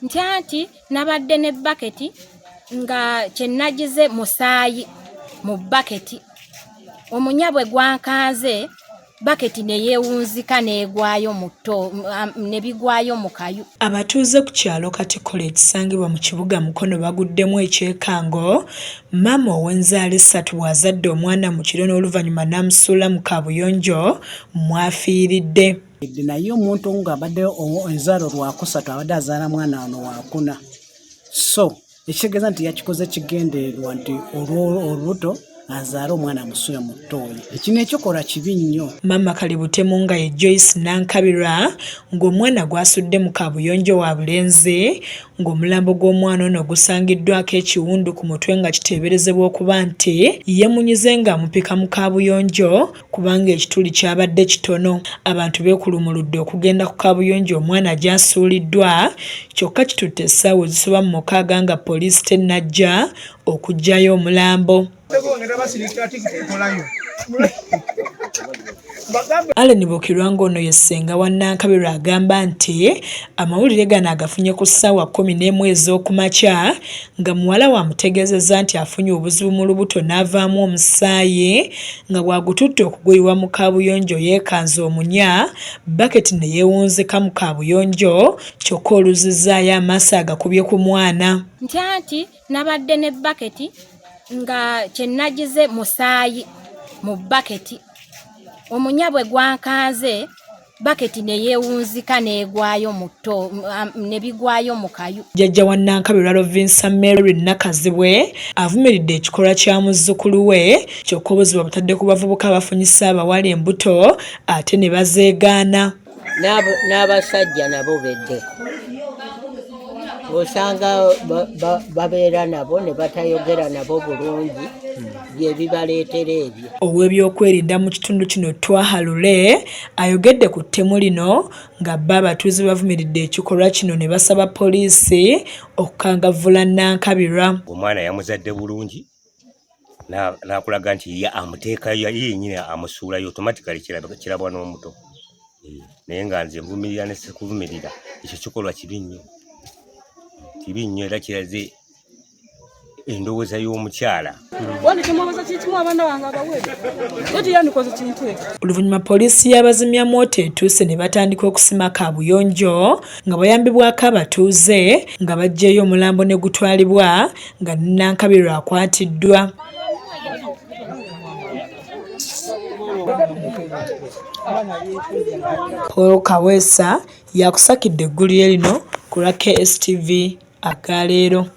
Nti nabadde ne baketi nga kyenagize musaayi mu baketi omunyabwe gwankanze baketi ne yeewunzika negwayo muto ne bigwayo mu kayu. Abatuuze ku kyalo Katikkolo ekisangibwa mu kibuga Mukono baguddemu ekyekango maama ow'enzaala 3 bw'azadde omwana mu kiro n'oluvannyuma n'amusuula mu kaabuyonjo mwafiiridde. Naye omuntu ng'abadde enzaalo lwakusatu abadde azaala mwana ono wakuna, so ekitegeeza nti yakikoze kigendererwa nti olubuto azaala omwana amusuula mu ttooyi. Ekino ekikola kibi nnyo. Maama Kalibutemu nga ye Joyce Nankabirwa ng'omwana gwasudde mu kaabuyonjo wa bulenzi ng'omulambo gw'omwana ono gusangiddwako ekiwundu ku mutwe nga kiteeberezebwa okuba nti yeemunyize ng'amupika mu kaabuyonjo kubanga ekituli kyabadde kitono. Abantu beekulumuludde okugenda ku kaabuyonjo omwana gy'asuuliddwa, kyokka kitutte essaawa ezisoba mu 6 nga poliisi tennajja okuggyayo omulambo. Allen Bukirwa ng'ono ye ssenga wa Nankabirwa agamba nti amawulire gano agafunye ku ssaawa 11 ez'okumakya nga muwala we amutegeezezza nti afunye obuzibu mu lubuto n'avaamu omusaayi nga bw'agututte okuguyiwa mu kaabuyonjo yeekanze omunya, baketi ne yeewunzika mu kaabuyonjo kyokka oluzizzaayo amaaso agakubye ku mwana. Nti nabadde ne baketi nga kyenagize musaayi mu baketi omunyabwe gwankanze baketi ne yeewunzika negwayo muto ne bigwayo mu kayu. Jjajja wa Nankabirwa Lovinsa Mary Nakazibwe avumiridde ekikolwa kya muzzukulu we kyokka obuzibu butadde ku bavubuka abafunyisa abawala embuto ate ne bazeegaana. N'abasajja nabo bedde osanga babeera nabo ne batayogera nabo bulungi bye bibaleetera ebyo. Ow'ebyokwerinda mu kitundu kino Twahalule ayogedde ku ttemu lino nga bo abatuuze bavumiridde ekikolwa kino ne basaba poliisi okukangavvula Nankabirwa. Omwana yamuzadde bulungi n'akulaga nti ye amuteekayo yennyini amusuulayo automatically kirabwa n'omuto, naye nga nze nvumirira ne sikuvumirira ekyo kikolwa kibi nnyo. Kibi nnyo era kiraze endowooza y'omukyala. Oluvannyuma poliisi y'abazimyamoto etuuse ne batandika okusima kaabuyonjo nga bayambibwako abatuuze nga baggyeyo omulambo ne gutwalibwa nga Nankabirwa akwatiddwa. Paul Kaweesa yakusakidde eggulire lino ku lwa KSTV akaleero.